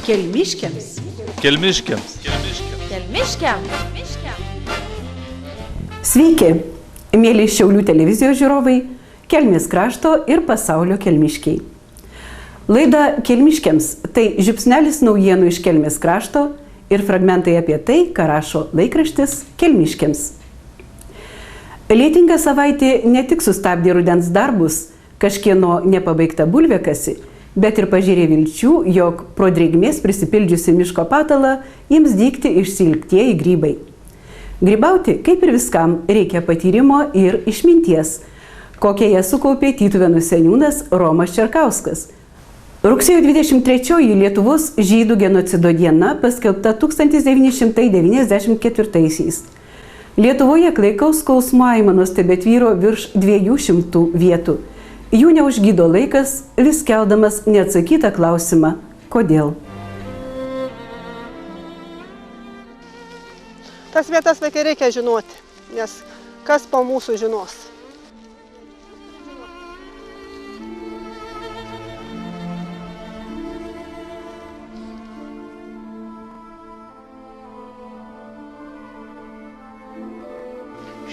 Kelmiškiams. Kelmiškiams. Kelmiškiams. Sveiki, mėly Šiaulių televizijos žiūrovai, Kelmės krašto ir pasaulio kelmiškiai. Laida Kelmiškiams – tai žiupsnelis naujienų iš Kelmės krašto ir fragmentai apie tai, ką rašo laikraštis Kelmiškiams. Lietinga savaitė ne tik sustabdė rudens darbus, kažkieno nepabaigta bulviakasi, bet ir pažėrė vilčių, jog pro drėgmės prisipildžiusi miško patalą ims dygti išsiilgtieji grybai. Grybauti, kaip ir viskam, reikia patyrimo ir išminties, kokią ją sukaupė Tytuvėnų seniūnas Romas Čerkauskas. Rugsėjo 23-oji Lietuvos žydų genocido diena paskelbta 1994-aisiais. Lietuvoje klaikaus skausmo aimanos tebetvyro virš 200 vietų. Jų neužgydo laikas, vis keldamas neatsakytą klausimą – kodėl? Tas vietas vaikai reikia žinoti, nes kas po mūsų žinos.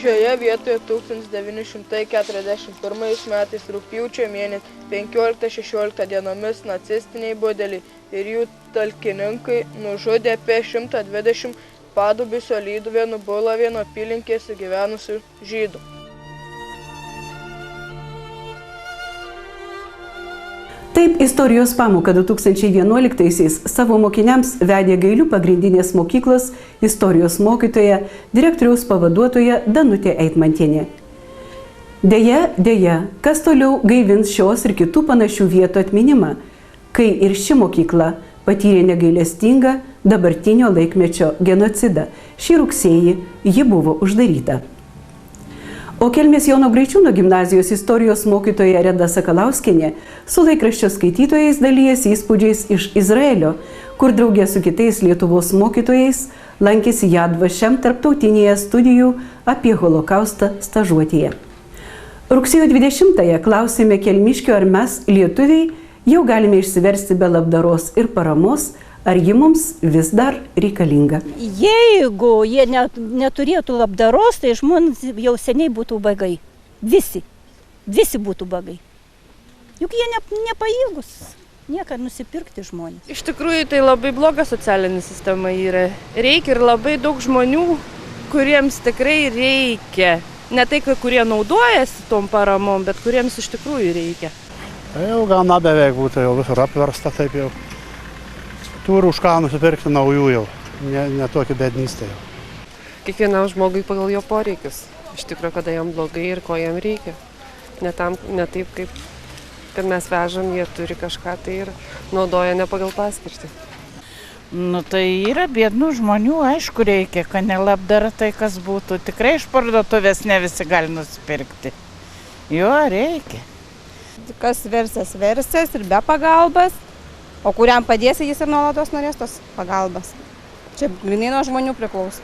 Šioje vietoje 1941 metais rugpjūčio mėnesį 15-16 dienomis nacistiniai budeliai ir jų talkininkai nužudė apie 120 Padubysio Lyduvėnų Bulavėnų apylinkėse gyvenusių žydų. Taip istorijos pamoką 2011-aisiais savo mokiniams vedė Gailių pagrindinės mokyklos istorijos mokytoja, direktoriaus pavaduotoja Danutė Eitmantienė. Deja, kas toliau gaivins šios ir kitų panašių vietų atminimą, kai ir ši mokykla patyrė negailestingą dabartinio laikmečio genocidą. Šį rugsėjį ji buvo uždaryta. O Kelmės Jono Graičiūno gimnazijos istorijos mokytoja Reda Sakalauskienė su laikraščio skaitytojais dalijasi įspūdžiais iš Izraelio, kur draugė su kitais Lietuvos mokytojais lankėsi Yad Vashem tarptautinėje studijų apie holokaustą stažuotėje. Rugsėjo 20-ąją klausėme kelmiškio, ar mes, lietuviai, jau galime išsiversti be labdaros ir paramos, ar ji mums vis dar reikalinga. Jeigu jie neturėtų labdaros, tai žmonės jau seniai būtų bagai. Visi būtų bagai. Juk jie nepajėgus nieką nusipirkti žmonės. Iš tikrųjų, tai labai bloga socialinė sistema yra. Reikia ir labai daug žmonių, kuriems tikrai reikia. Ne tai, kurie naudojasi tom paramom, bet kuriems iš tikrųjų reikia. Jau gana beveik būtų jau visur apversta, taip jau. Turi už ką nusipirkti naujų jau, ne tokį bednystę jau. Kiekvienam žmogui pagal jo poreikius. Iš tikrųjų, kada jam blogai ir ko jam reikia. Ne taip, kaip kad mes vežam, jie turi kažką tai ir naudoja ne pagal paskirtį. Tai yra biednų žmonių, aišku, reikia, kad nelabdara tai kas būtų. Tikrai iš parduotuvės ne visi gali nusipirkti. Jo, reikia. Kas versis ir be pagalbas. O kuriam padėsi, jis ir nuolatos norės tos pagalbas. Čia grinai nuo žmonių priklauso.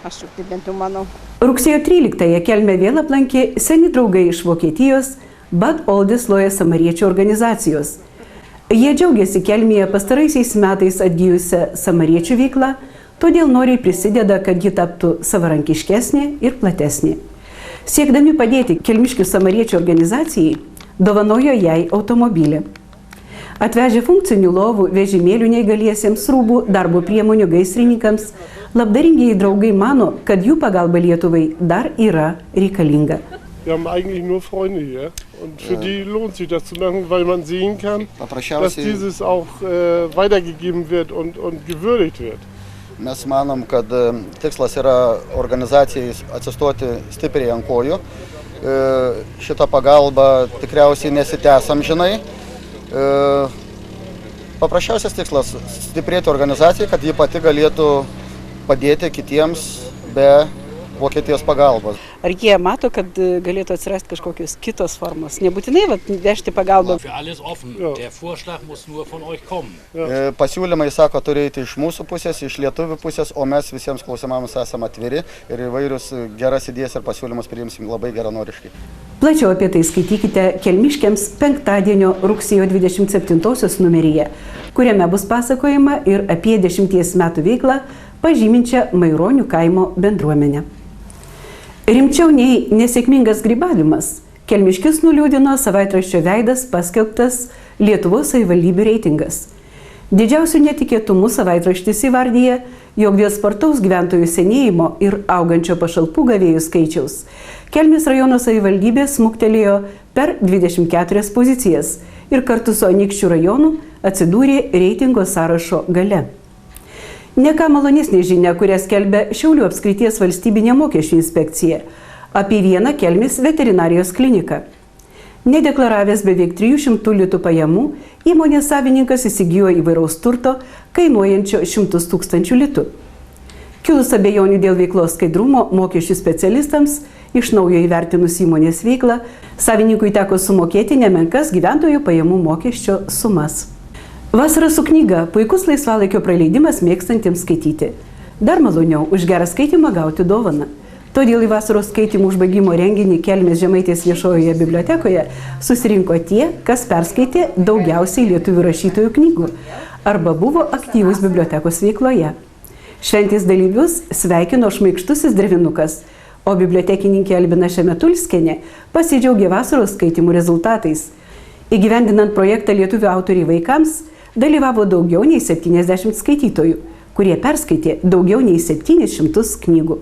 Aš taip bent jau manau. Rugsėjo 13-ąją Kelmę vėl aplankė seni draugai iš Vokietijos Bad Oldesloe samariečių organizacijos. Jie džiaugiasi Kelmėje pastaraisiais metais atgijusią samariečių veiklą, todėl noriai prisideda, kad ji taptų savarankiškesnė ir platesnė. Siekdami padėti kelmiškių samariečių organizacijai, dovanojo jai automobilį. Atvežę funkcinių lovų, vežimėlių neįgaliesiems, rūbų, darbo priemonių gaisrininkams, labdaringieji draugai mano, kad jų pagalba Lietuvai dar yra reikalinga. Wir haben eigentlich nur Freunde hier und für die lohnt sich das zu machen, weil man sehen kann, dass dieses auch weitergegeben wird und gewürdigt wird. Mes manom, kad tikslas yra organizacijai atsistoti stipriai ant kojų. Šitą pagalbą tikriausiai nesitęs amžinai. Paprasčiausias tikslas – stiprėti organizacijai, kad ji pati galėtų padėti kitiems be Vokietijos pagalbos. Ar jie mato, kad galėtų atsirasti kažkokios kitos formos? Nebūtinai vežti pagalbą. Pasiūlymai, sako, turi eiti iš mūsų pusės, iš lietuvių pusės, o mes visiems klausimams esame atviri ir įvairius geras idėjas ir pasiūlymus priimsim labai geranoriškai. Plačiau apie tai skaitykite Kelmiškiams penktadienio rugsėjo 27-osios numeryje, kuriame bus pasakojama ir apie 10 metų veiklą pažyminčią Maironių kaimo bendruomenę. Rimčiau nei nesėkmingas grybavimas, Kelmiškius nuliūdino savaitraščio Veidas paskelbtas Lietuvos savivaldybių reitingas. Didžiausių netikėtumų savaitraštis įvardyje, jog dėl spartaus gyventojų senėjimo ir augančio pašalpų gavėjų skaičiaus Kelmės rajono savivaldybė smuktelėjo per 24 pozicijas ir kartu su Anykščių rajonu atsidūrė reitingo sąrašo gale. Ne ką malonesnė žinia, kurią skelbia Šiaulių apskrities valstybinė mokesčių inspekcija apie vieną Kelmės veterinarijos kliniką. Nedeklaravęs beveik 300 litų pajamų, įmonės savininkas įsigijo įvairaus turto, kainuojančio 100 000 litų. Kilus abejonių dėl veiklos skaidrumo mokesčių specialistams, iš naujo įvertinus įmonės veiklą, savininkui teko sumokėti nemenkas gyventojų pajamų mokesčio sumas. Vasara su knyga – puikus laisvalaikio praleidimas mėgstantiems skaityti. Dar maloniau už gerą skaitimą gauti dovaną. Todėl į vasaros skaitimų užbaigimo renginį Kelmės Žemaitės viešojoje bibliotekoje susirinko tie, kas perskaitė daugiausiai lietuvių rašytojų knygų arba buvo aktyvus bibliotekos veikloje. Šventės dalyvius sveikino šmaikštusis Drevinukas, o bibliotekininkė Albina Šemetulskienė pasidžiaugė vasaros skaitimų rezultatais. Įgyvendinant projektą Lietuvių autoriai vaikams dalyvavo daugiau nei 70 skaitytojų, kurie perskaitė daugiau nei 700 knygų.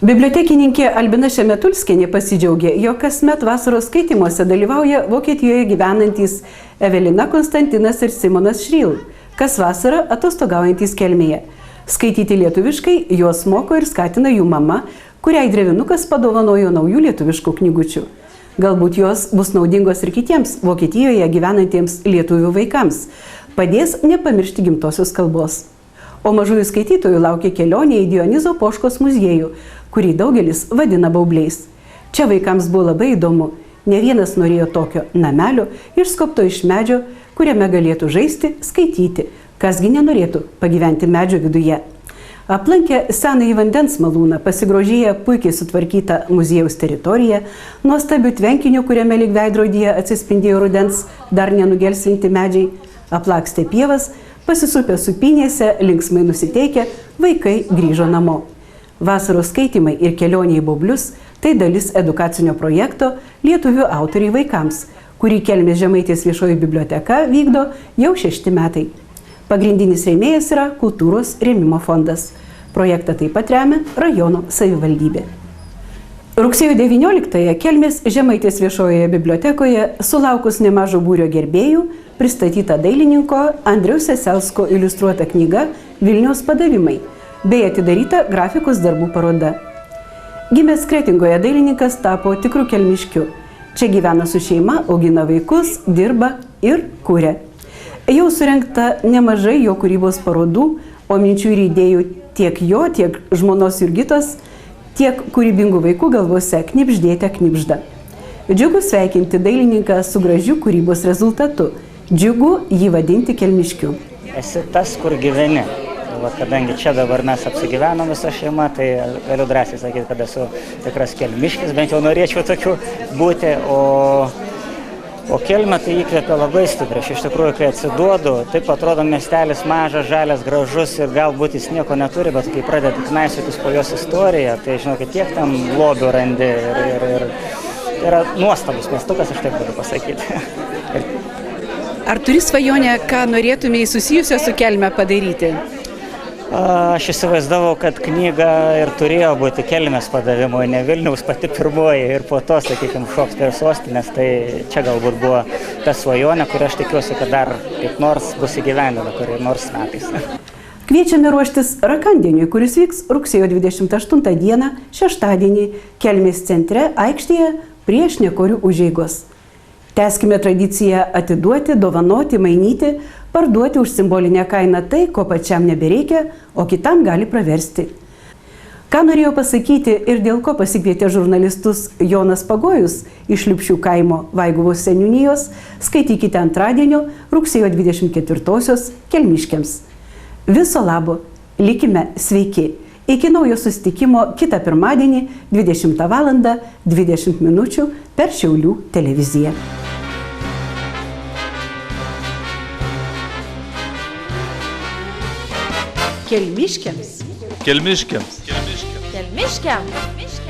Bibliotekininkė Albina Šemetulskienė pasidžiaugė, jog kasmet vasaros skaitymuose dalyvauja Vokietijoje gyvenantys Evelina Konstantinas ir Simonas Šryl, kas vasarą atostogaujantys Kelmėje. Skaityti lietuviškai juos moko ir skatina jų mama, kuriai Drevinukas padovanojo naujų lietuviškų knygučių. Galbūt jos bus naudingos ir kitiems Vokietijoje gyvenantiems lietuvių vaikams, padės nepamiršti gimtosios kalbos. O mažųjų skaitytojų laukia kelionė į Dionizo Poškos muziejų, kurį daugelis vadina baubliais. Čia vaikams buvo labai įdomu, ne vienas norėjo tokio namelio išskobto iš medžio, kuriame galėtų žaisti, skaityti, kasgi nenorėtų pagyventi medžio viduje. Aplankę senąjį vandens malūną, pasigrožėję puikiai sutvarkytą muziejaus teritoriją, nuostabių tvenkinių, kuriame lyg veidrodyje atsispindėjo rudens dar nenugelsinti medžiai, aplakstė pievas, pasisupę supynėse, linksmai nusiteikę, vaikai grįžo namo. Vasaros skaitimai ir kelionė į baublius – tai dalis edukacinio projekto Lietuvių autoriai vaikams, kurį Kelmės Žemaitės viešoji biblioteka vykdo jau 6 metai. Pagrindinis rėmėjas yra Kultūros rėmimo fondas. Projektą taip pat remia rajono savivaldybė. Rugsėjo 19-ąją Kelmės Žemaitės viešojoje bibliotekoje sulaukus nemažo būrio gerbėjų pristatyta dailininko Andriaus Seselsko iliustruota knyga Vilniaus padavimai bei atidaryta grafikos darbų paroda. Gimęs Kretingoje dailininkas tapo tikru kelmiškiu. Čia gyvena su šeima, augina vaikus, dirba ir kuria. Jau surengta nemažai jo kūrybos parodų, o minčių ir idėjų tiek jo, tiek žmonos Jurgitos, tiek kūrybingų vaikų galvose knibždėte knibžda. Džiugu sveikinti dailininką su gražiu kūrybos rezultatu. Džiugu jį vadinti kelmiškiu. Esi tas, kur gyveni. Kadangi čia dabar mes apsigyvenom visą šeimą, tai galiu drąsiai sakyti, kad esu tikras kelmiškis, bent jau norėčiau tokiu būti, o Kelmė tai įkvėpia labai stipriai. Iš tikrųjų, kai atsiduodu, taip atrodo miestelis mažas, žalias, gražus ir galbūt jis nieko neturi, bet kai pradedi knaisiotis po jos istoriją, tai žinokit, tiek tam lobių randi ir yra nuostabus miestukas, aš taip galiu pasakyti. Ar turi svajonę, ką norėtumėjai susijusio su Kelme padaryti? Aš įsivaizdavau, kad knyga ir turėjo būti Kelmės padavimo, ne Vilniaus pati pirmoji ir po to, sakykime, šoks per sostinės, tai čia galbūt buvo ta svajonė, kurią aš tikiuosi, kad dar kaip nors bus įgyvendinta, kur nors metais. Kviečiame ruoštis Rakandieniui, kuris vyks rugsėjo 28 dieną, šeštadienį, Kelmės centre aikštėje prie Šnekorių užeigos. Tęskime tradiciją atiduoti, dovanoti, mainyti, parduoti už simbolinę kainą tai, ko pačiam nebereikia, o kitam gali praversti. Ką norėjo pasakyti ir dėl ko pasikvietė žurnalistus Jonas Pagojus iš Liupšių kaimo Vaiguvos seniūnijos, skaitykite antradienio rugsėjo 24-osios Kelmiškiams. Viso labo, likime sveiki Iki naujo susitikimo kitą pirmadienį 20 val. 20 min. per Šiaulių televiziją. Kelmiškiams. Kelmiškiams. Kelmiškiams.